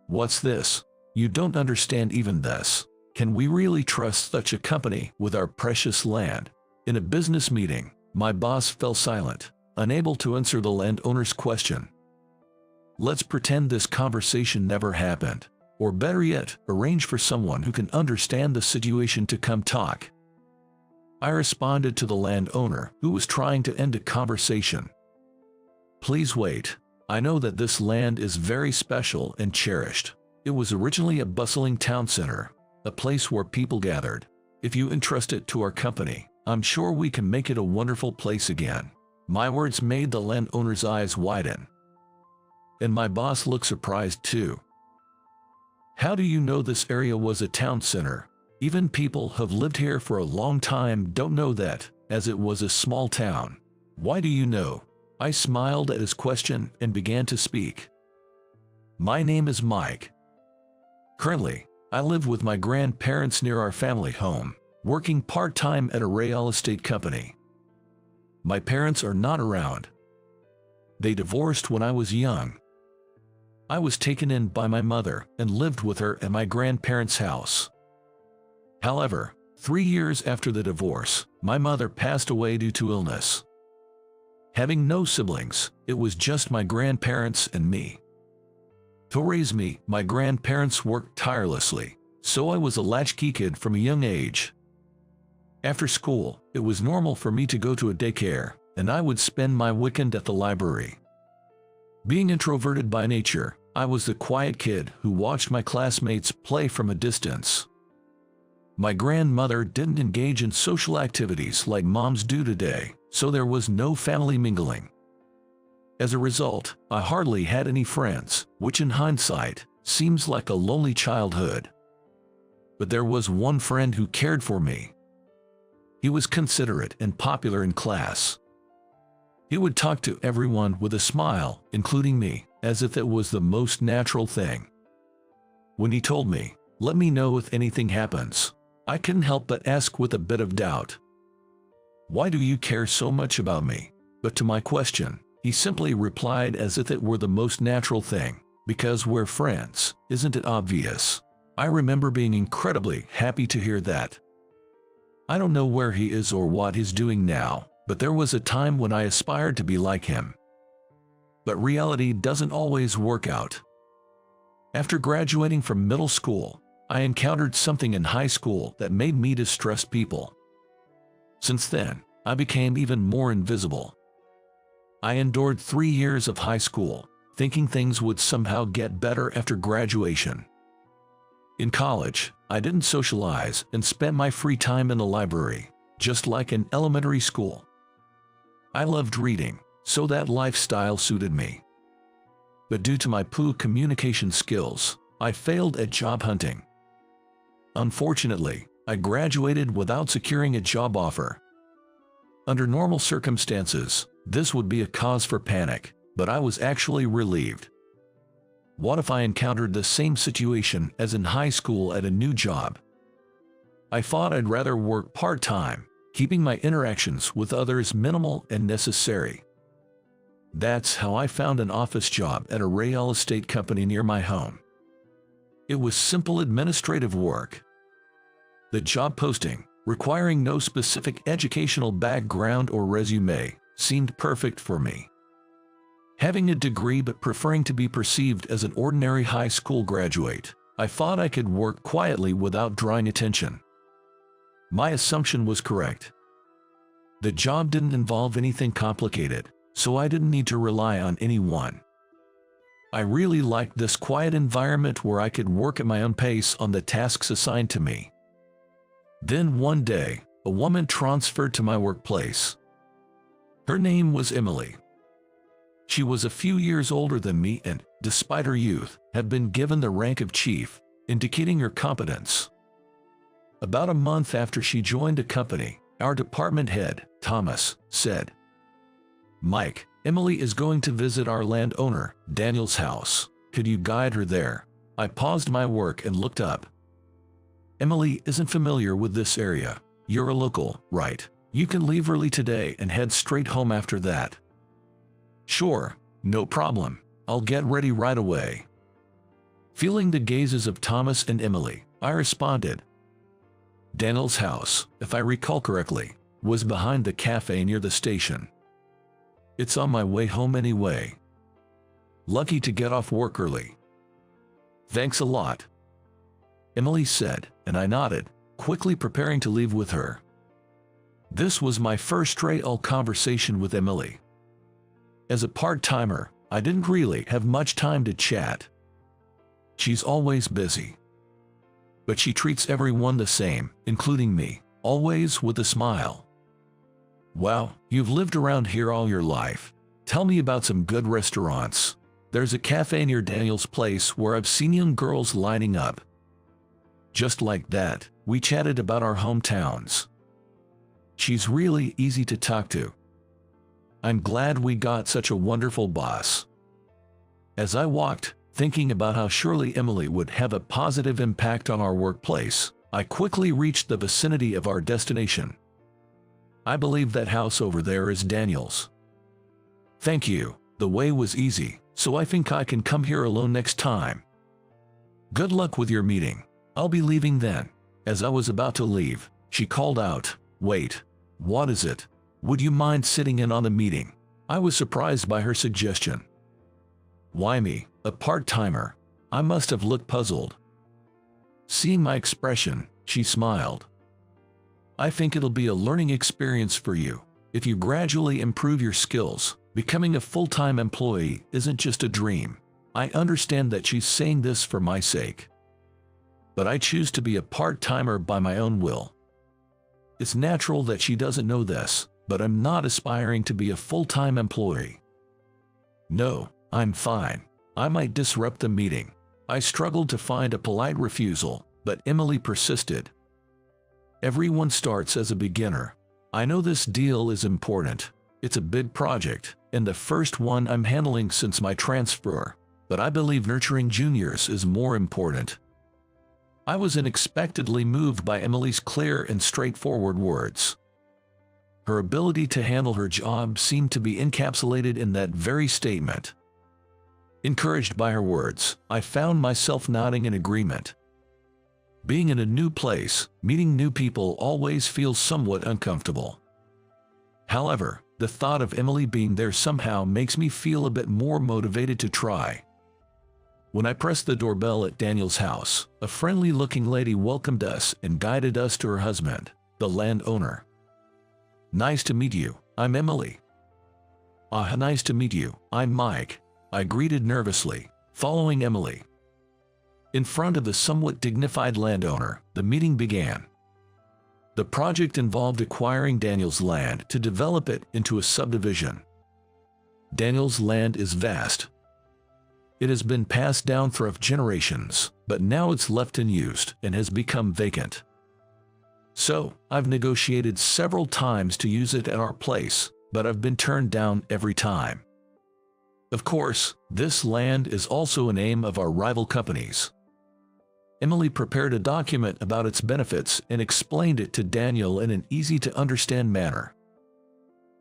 What's this? You don't understand even this. Can we really trust such a company with our precious land? In a business meeting, my boss fell silent, unable to answer the landowner's question. Let's pretend this conversation never happened. Or better yet, arrange for someone who can understand the situation to come talk. I responded to the landowner, who was trying to end a conversation. Please wait. I know that this land is very special and cherished. It was originally a bustling town center, a place where people gathered. If you entrust it to our company, I'm sure we can make it a wonderful place again. My words made the landowner's eyes widen. And my boss looked surprised too. How do you know this area was a town center? Even people who have lived here for a long time don't know that, as it was a small town. Why do you know? I smiled at his question and began to speak. My name is Mike. Currently, I live with my grandparents near our family home, working part-time at a real estate company. My parents are not around. They divorced when I was young. I was taken in by my mother and lived with her at my grandparents' house. However, 3 years after the divorce, my mother passed away due to illness. Having no siblings, it was just my grandparents and me. To raise me, my grandparents worked tirelessly, so I was a latchkey kid from a young age. After school, it was normal for me to go to a daycare, and I would spend my weekend at the library. Being introverted by nature, I was the quiet kid who watched my classmates play from a distance. My grandmother didn't engage in social activities like moms do today, so there was no family mingling. As a result, I hardly had any friends, which in hindsight, seems like a lonely childhood. But there was one friend who cared for me. He was considerate and popular in class. He would talk to everyone with a smile, including me, as if it was the most natural thing. When he told me, "Let me know if anything happens," I couldn't help but ask with a bit of doubt, "Why do you care so much about me?" But to my question, he simply replied as if it were the most natural thing, "Because we're friends, isn't it obvious?" I remember being incredibly happy to hear that. I don't know where he is or what he's doing now, but there was a time when I aspired to be like him. But reality doesn't always work out. After graduating from middle school, I encountered something in high school that made me distrust people. Since then, I became even more invisible. I endured 3 years of high school, thinking things would somehow get better after graduation. In college, I didn't socialize and spent my free time in the library, just like in elementary school. I loved reading, so that lifestyle suited me. But due to my poor communication skills, I failed at job hunting. Unfortunately, I graduated without securing a job offer. Under normal circumstances, this would be a cause for panic, but I was actually relieved. What if I encountered the same situation as in high school at a new job? I thought I'd rather work part-time, keeping my interactions with others minimal and necessary. That's how I found an office job at a real estate company near my home. It was simple administrative work. The job posting, requiring no specific educational background or resume, seemed perfect for me. Having a degree but preferring to be perceived as an ordinary high school graduate, I thought I could work quietly without drawing attention. My assumption was correct. The job didn't involve anything complicated, so I didn't need to rely on anyone. I really liked this quiet environment where I could work at my own pace on the tasks assigned to me. Then one day, a woman transferred to my workplace. Her name was Emily. She was a few years older than me and, despite her youth, had been given the rank of chief, indicating her competence. About a month after she joined the company, our department head, Thomas, said, "Mike, Emily is going to visit our landowner, Daniel's house. Could you guide her there?" I paused my work and looked up. "Emily isn't familiar with this area. You're a local, right? You can leave early today and head straight home after that." "Sure, no problem. I'll get ready right away." Feeling the gazes of Thomas and Emily, I responded. Daniel's house, if I recall correctly, was behind the cafe near the station. It's on my way home anyway. Lucky to get off work early. Thanks a lot, Emily said, and I nodded, quickly preparing to leave with her. This was my first straight-all conversation with Emily. As a part-timer, I didn't really have much time to chat. She's always busy. But she treats everyone the same, including me, always with a smile. Wow, you've lived around here all your life. Tell me about some good restaurants. There's a cafe near Daniel's place where I've seen young girls lining up. Just like that, we chatted about our hometowns. She's really easy to talk to. I'm glad we got such a wonderful boss. As I walked, thinking about how surely Emily would have a positive impact on our workplace, I quickly reached the vicinity of our destination. I believe that house over there is Daniel's. Thank you, the way was easy, so I think I can come here alone next time. Good luck with your meeting. I'll be leaving then. As I was about to leave, she called out, Wait, what is it? Would you mind sitting in on the meeting? I was surprised by her suggestion. Why me, a part-timer? I must have looked puzzled. Seeing my expression, she smiled. I think it'll be a learning experience for you. If you gradually improve your skills, becoming a full-time employee isn't just a dream. I understand that she's saying this for my sake. But I choose to be a part-timer by my own will. It's natural that she doesn't know this, but I'm not aspiring to be a full-time employee. No, I'm fine. I might disrupt the meeting. I struggled to find a polite refusal, but Emily persisted. Everyone starts as a beginner. I know this deal is important. It's a big project, and the first one I'm handling since my transfer, but I believe nurturing juniors is more important. I was unexpectedly moved by Emily's clear and straightforward words. Her ability to handle her job seemed to be encapsulated in that very statement. Encouraged by her words, I found myself nodding in agreement. Being in a new place, meeting new people always feels somewhat uncomfortable. However, the thought of Emily being there somehow makes me feel a bit more motivated to try. When I pressed the doorbell at Daniel's house, a friendly-looking lady welcomed us and guided us to her husband, the landowner. Nice to meet you, I'm Emily. Nice to meet you, I'm Mike, I greeted nervously, following Emily. In front of the somewhat dignified landowner, the meeting began. The project involved acquiring Daniel's land to develop it into a subdivision. Daniel's land is vast. It has been passed down through generations, but now it's left unused and has become vacant. So, I've negotiated several times to use it at our place, but I've been turned down every time. Of course, this land is also a name of our rival companies. Emily prepared a document about its benefits and explained it to Daniel in an easy-to-understand manner.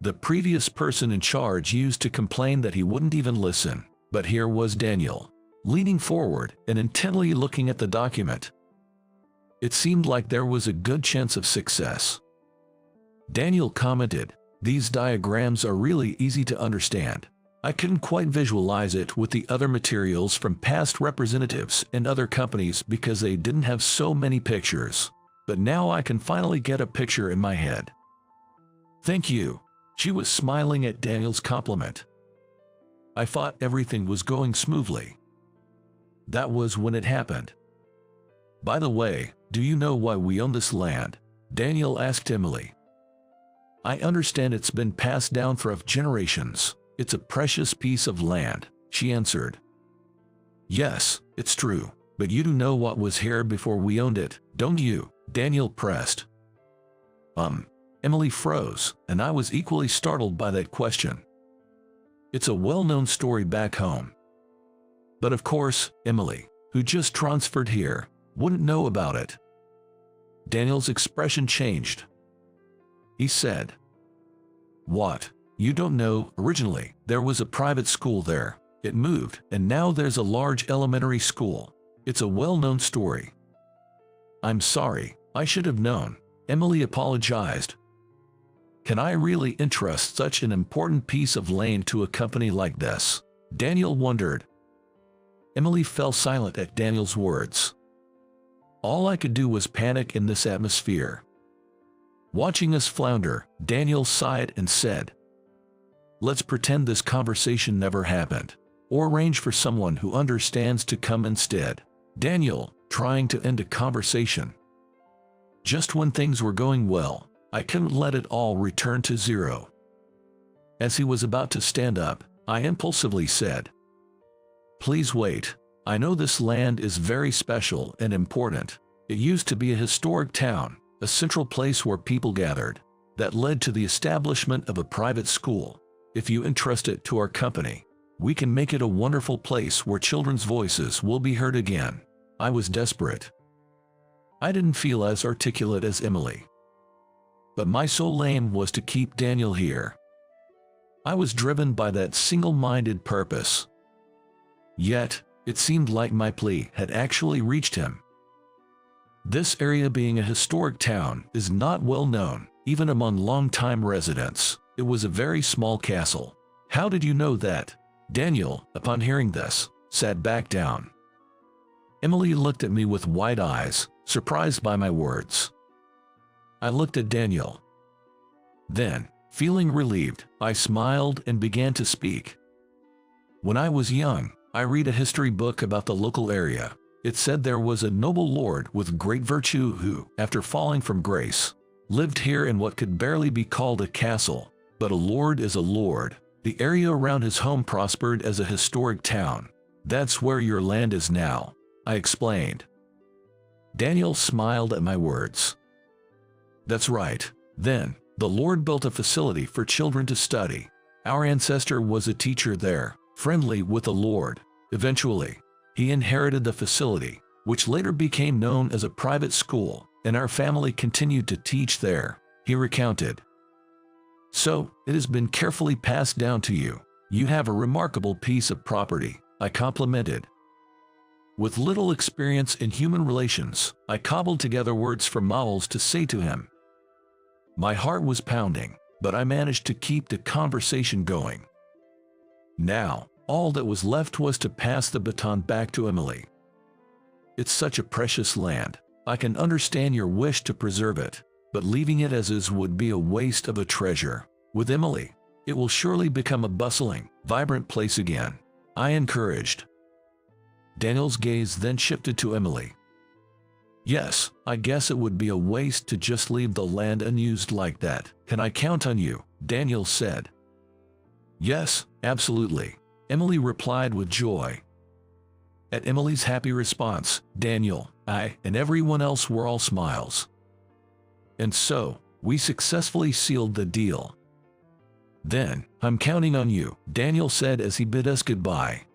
The previous person in charge used to complain that he wouldn't even listen, but here was Daniel, leaning forward and intently looking at the document. It seemed like there was a good chance of success. Daniel commented, "These diagrams are really easy to understand. I couldn't quite visualize it with the other materials from past representatives and other companies because they didn't have so many pictures. But now I can finally get a picture in my head." "Thank you." She was smiling at Daniel's compliment. I thought everything was going smoothly. That was when it happened. "By the way, do you know why we own this land?" Daniel asked Emily. "I understand it's been passed down through generations. It's a precious piece of land," she answered. "Yes, it's true, but you do know what was here before we owned it, don't you?" Daniel pressed. Emily froze, and I was equally startled by that question. It's a well-known story back home. But of course, Emily, who just transferred here, wouldn't know about it. Daniel's expression changed. He said, "What? You don't know? Originally, there was a private school there. It moved, and now there's a large elementary school. It's a well-known story. I'm sorry, I should have known. Emily apologized. Can I really entrust such an important piece of land to a company like this? Daniel wondered. Emily fell silent at Daniel's words. All I could do was panic in this atmosphere. Watching us flounder, Daniel sighed and said, "Let's pretend this conversation never happened, or arrange for someone who understands to come instead." Daniel, trying to end a conversation. Just when things were going well, I couldn't let it all return to zero. As he was about to stand up, I impulsively said, "Please wait. I know this land is very special and important. It used to be a historic town, a central place where people gathered, that led to the establishment of a private school. If you entrust it to our company, we can make it a wonderful place where children's voices will be heard again." I was desperate. I didn't feel as articulate as Emily, but my sole aim was to keep Daniel here. I was driven by that single-minded purpose. Yet, it seemed like my plea had actually reached him. This area, being a historic town, is not well known, even among long-time residents. It was a very small castle. How did you know that? Daniel, upon hearing this, sat back down. Emily looked at me with wide eyes, surprised by my words. I looked at Daniel. Then, feeling relieved, I smiled and began to speak. When I was young, I read a history book about the local area. It said there was a noble lord with great virtue who, after falling from grace, lived here in what could barely be called a castle. But a lord is a lord. The area around his home prospered as a historic town. That's where your land is now, I explained. Daniel smiled at my words. That's right. Then, the Lord built a facility for children to study. Our ancestor was a teacher there, friendly with the Lord. Eventually, he inherited the facility, which later became known as a private school, and our family continued to teach there, he recounted. So, it has been carefully passed down to you. You have a remarkable piece of property, I complimented. With little experience in human relations, I cobbled together words for models to say to him. My heart was pounding, but I managed to keep the conversation going. Now, all that was left was to pass the baton back to Emily. It's such a precious land. I can understand your wish to preserve it, but leaving it as is would be a waste of a treasure. With Emily, it will surely become a bustling, vibrant place again, I encouraged. Daniel's gaze then shifted to Emily. Yes, I guess it would be a waste to just leave the land unused like that. Can I count on you? Daniel said. Yes, absolutely, Emily replied with joy. At Emily's happy response, Daniel, I, and everyone else were all smiles. And so, we successfully sealed the deal. Then, I'm counting on you, Daniel said as he bid us goodbye.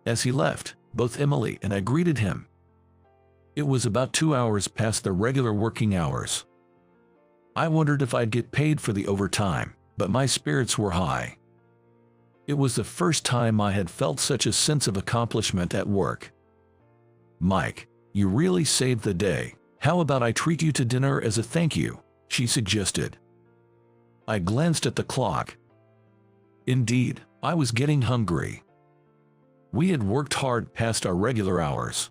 As he left, both Emily and I greeted him. It was about 2 hours past the regular working hours. I wondered if I'd get paid for the overtime, but my spirits were high. It was the first time I had felt such a sense of accomplishment at work. Mike, you really saved the day. How about I treat you to dinner as a thank you? She suggested. I glanced at the clock. Indeed, I was getting hungry. We had worked hard past our regular hours.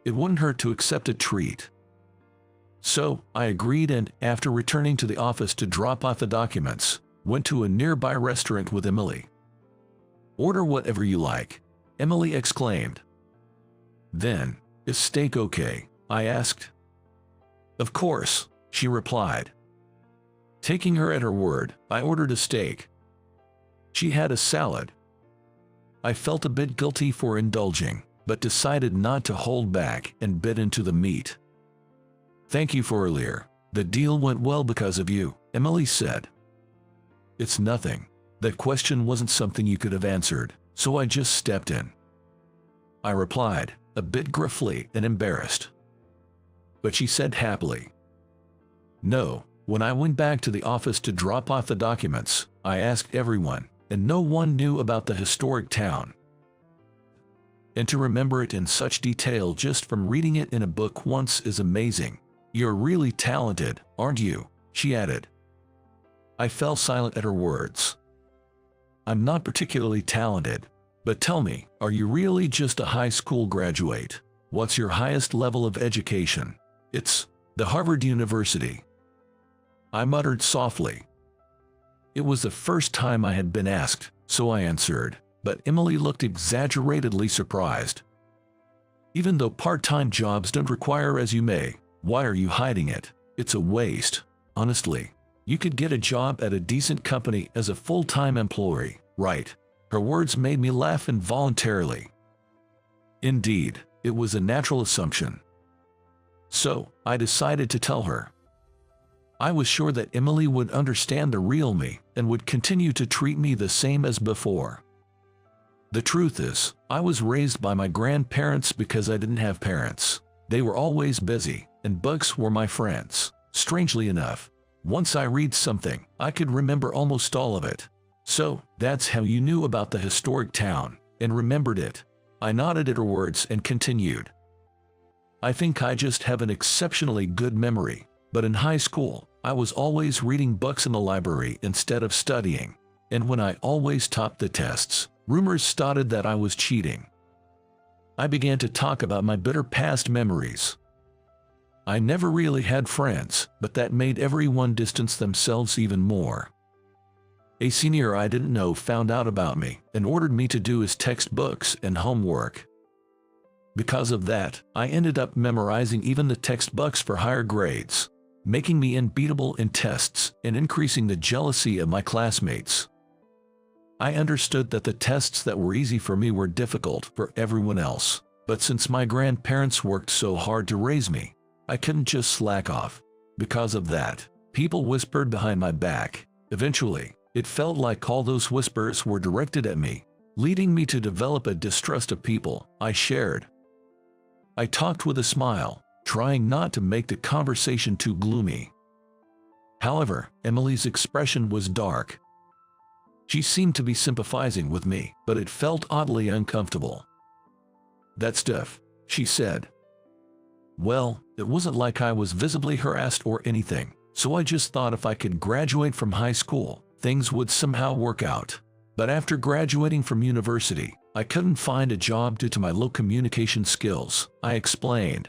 It wouldn't hurt to accept a treat. So, I agreed and, after returning to the office to drop off the documents, went to a nearby restaurant with Emily. Order whatever you like, Emily exclaimed. Then, is steak okay? I asked. Of course, she replied. Taking her at her word, I ordered a steak. She had a salad. I felt a bit guilty for indulging, but decided not to hold back and bit into the meat. Thank you for earlier. The deal went well because of you, Emily said. It's nothing. That question wasn't something you could have answered, so I just stepped in. I replied, a bit gruffly and embarrassed. But she said happily. No, when I went back to the office to drop off the documents, I asked everyone, and no one knew about the historic town. and to remember it in such detail just from reading it in a book once is amazing. You're really talented, aren't you? She added. I fell silent at her words. I'm not particularly talented, but tell me, are you really just a high school graduate? What's your highest level of education? It's the Harvard University. I muttered softly. It was the first time I had been asked, so I answered, but Emily looked exaggeratedly surprised. Even though part-time jobs don't require as you may, why are you hiding it? It's a waste. Honestly, you could get a job at a decent company as a full-time employee, right? Her words made me laugh involuntarily. Indeed, it was a natural assumption. So, I decided to tell her. I was sure that Emily would understand the real me and would continue to treat me the same as before. The truth is, I was raised by my grandparents because I didn't have parents. They were always busy, and books were my friends. Strangely enough, once I read something, I could remember almost all of it. So, that's how you knew about the historic town, and remembered it. I nodded at her words and continued. I think I just have an exceptionally good memory, but in high school, I was always reading books in the library instead of studying, and when I always topped the tests, rumors started that I was cheating. I began to talk about my bitter past memories. I never really had friends, but that made everyone distance themselves even more. A senior I didn't know found out about me and ordered me to do his textbooks and homework. Because of that, I ended up memorizing even the textbooks for higher grades, making me unbeatable in tests and increasing the jealousy of my classmates. I understood that the tests that were easy for me were difficult for everyone else, but since my grandparents worked so hard to raise me, I couldn't just slack off. Because of that, people whispered behind my back. Eventually, it felt like all those whispers were directed at me, leading me to develop a distrust of people I shared. I talked with a smile, trying not to make the conversation too gloomy. However, Emily's expression was dark. She seemed to be sympathizing with me, but it felt oddly uncomfortable. That stuff, she said. Well, it wasn't like I was visibly harassed or anything, so I just thought if I could graduate from high school, things would somehow work out. But after graduating from university, I couldn't find a job due to my low communication skills, I explained.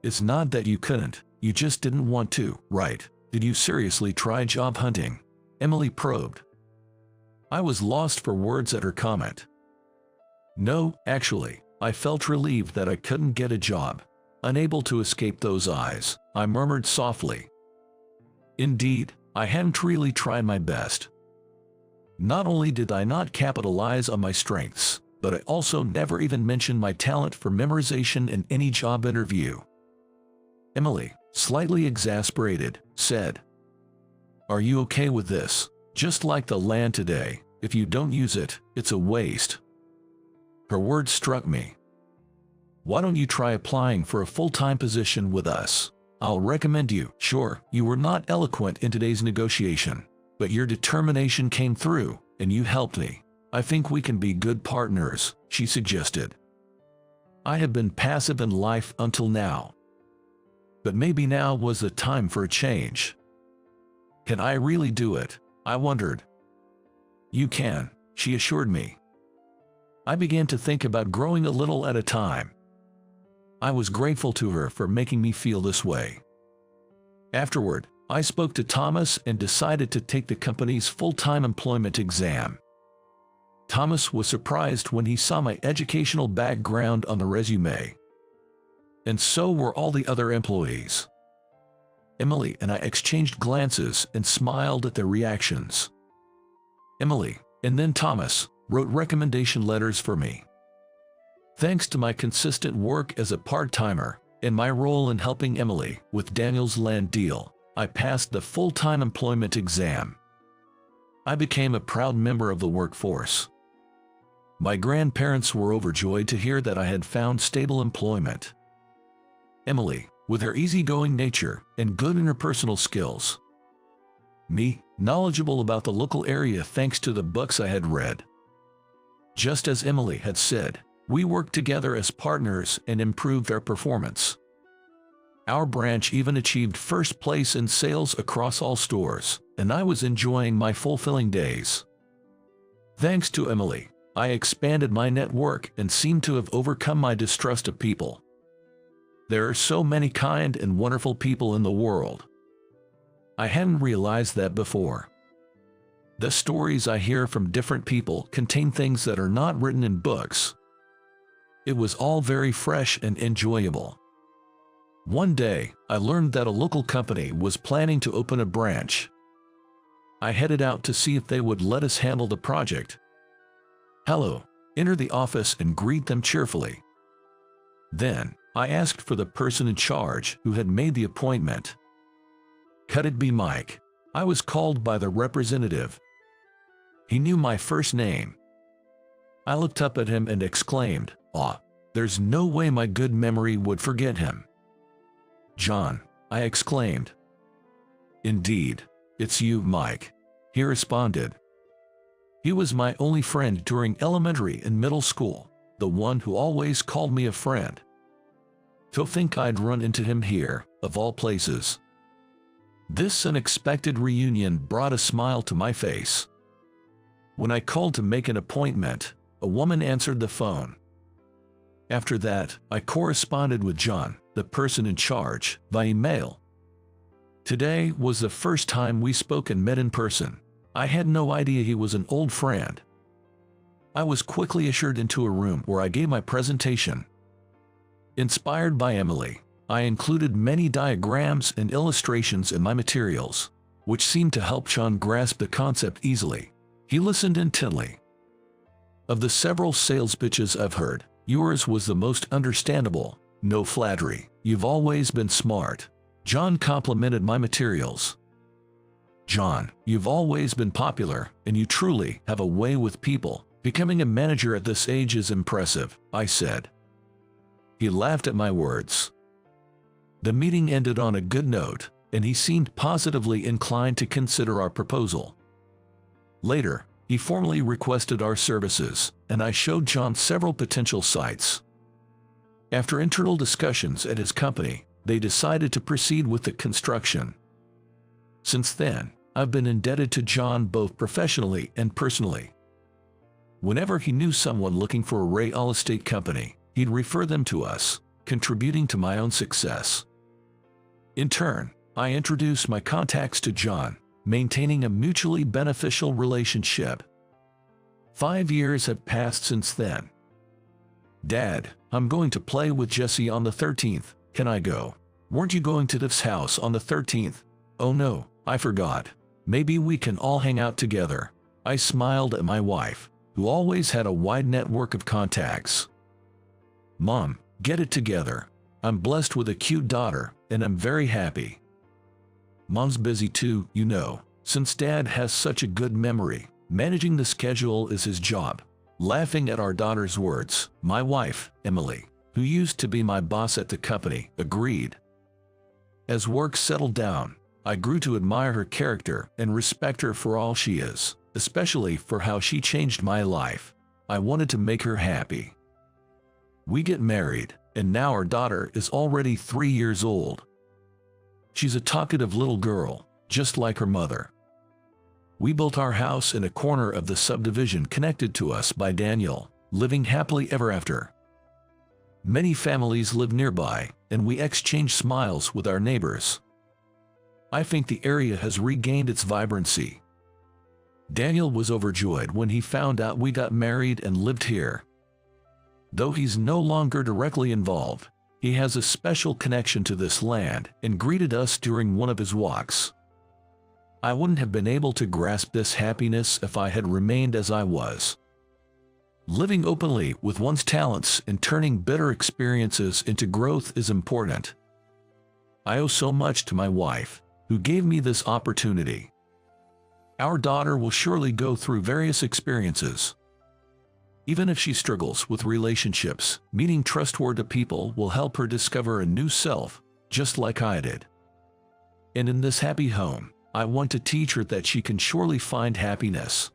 It's not that you couldn't, you just didn't want to, right? Did you seriously try job hunting? Emily probed. I was lost for words at her comment. No, actually, I felt relieved that I couldn't get a job. Unable to escape those eyes, I murmured softly. Indeed, I hadn't really tried my best. Not only did I not capitalize on my strengths, but I also never even mentioned my talent for memorization in any job interview. Emily, slightly exasperated, said, Are you okay with this? Just like the land today, if you don't use it, it's a waste. Her words struck me. Why don't you try applying for a full-time position with us? I'll recommend you. Sure, you were not eloquent in today's negotiation, but your determination came through, and you helped me. I think we can be good partners, she suggested. I have been passive in life until now. But maybe now was the time for a change. Can I really do it? I wondered. You can, she assured me. I began to think about growing a little at a time. I was grateful to her for making me feel this way. Afterward, I spoke to Thomas and decided to take the company's full-time employment exam. Thomas was surprised when he saw my educational background on the resume. And so were all the other employees. Emily and I exchanged glances and smiled at their reactions. Emily, and then Thomas, wrote recommendation letters for me. Thanks to my consistent work as a part-timer and my role in helping Emily with Daniel's land deal, I passed the full-time employment exam. I became a proud member of the workforce. My grandparents were overjoyed to hear that I had found stable employment. Emily, with her easygoing nature and good interpersonal skills. Me, knowledgeable about the local area thanks to the books I had read. Just as Emily had said, We worked together as partners and improved our performance. Our branch even achieved first place in sales across all stores, and I was enjoying my fulfilling days. Thanks to Emily, I expanded my network and seemed to have overcome my distrust of people. There are so many kind and wonderful people in the world. I hadn't realized that before. The stories I hear from different people contain things that are not written in books. It was all very fresh and enjoyable. One day, I learned that a local company was planning to open a branch. I headed out to see if they would let us handle the project. Hello, enter the office and greet them cheerfully. Then, I asked for the person in charge who had made the appointment. Could it be Mike? I was called by the representative. He knew my first name. I looked up at him and exclaimed, "Ah, there's no way my good memory would forget him." "John," I exclaimed. "Indeed, it's you, Mike," he responded. He was my only friend during elementary and middle school, the one who always called me a friend. To think I'd run into him here, of all places. This unexpected reunion brought a smile to my face. When I called to make an appointment, a woman answered the phone. After that, I corresponded with John, the person in charge, by email. Today was the first time we spoke and met in person. I had no idea he was an old friend. I was quickly ushered into a room where I gave my presentation. Inspired by Emily, I included many diagrams and illustrations in my materials, which seemed to help John grasp the concept easily. He listened intently. Of the several sales pitches I've heard, yours was the most understandable. No flattery. You've always been smart. John complimented my materials. John, you've always been popular, and you truly have a way with people. Becoming a manager at this age is impressive, I said. He laughed at my words. The meeting ended on a good note, and he seemed positively inclined to consider our proposal. Later, he formally requested our services, and I showed John several potential sites. After internal discussions at his company, they decided to proceed with the construction. Since then, I've been indebted to John both professionally and personally. Whenever he knew someone looking for a real estate company, he'd refer them to us, contributing to my own success. In turn, I introduced my contacts to John, maintaining a mutually beneficial relationship. 5 years have passed since then. Dad, I'm going to play with Jesse on the 13th. Can I go? Weren't you going to Tiff's house on the 13th? Oh no, I forgot. Maybe we can all hang out together. I smiled at my wife, who always had a wide network of contacts. Mom, get it together. I'm blessed with a cute daughter, and I'm very happy. Mom's busy too, you know, since Dad has such a good memory. Managing the schedule is his job. Laughing at our daughter's words, my wife, Emily, who used to be my boss at the company, agreed. As work settled down, I grew to admire her character and respect her for all she is, especially for how she changed my life. I wanted to make her happy. We get married, and now our daughter is already 3 years old. She's a talkative little girl, just like her mother. We built our house in a corner of the subdivision connected to us by Daniel, living happily ever after. Many families live nearby, and we exchange smiles with our neighbors. I think the area has regained its vibrancy. Daniel was overjoyed when he found out we got married and lived here. Though he's no longer directly involved, he has a special connection to this land and greeted us during one of his walks. I wouldn't have been able to grasp this happiness if I had remained as I was. Living openly with one's talents and turning bitter experiences into growth is important. I owe so much to my wife, who gave me this opportunity. Our daughter will surely go through various experiences. Even if she struggles with relationships, meeting trustworthy people will help her discover a new self, just like I did. And in this happy home, I want to teach her that she can surely find happiness.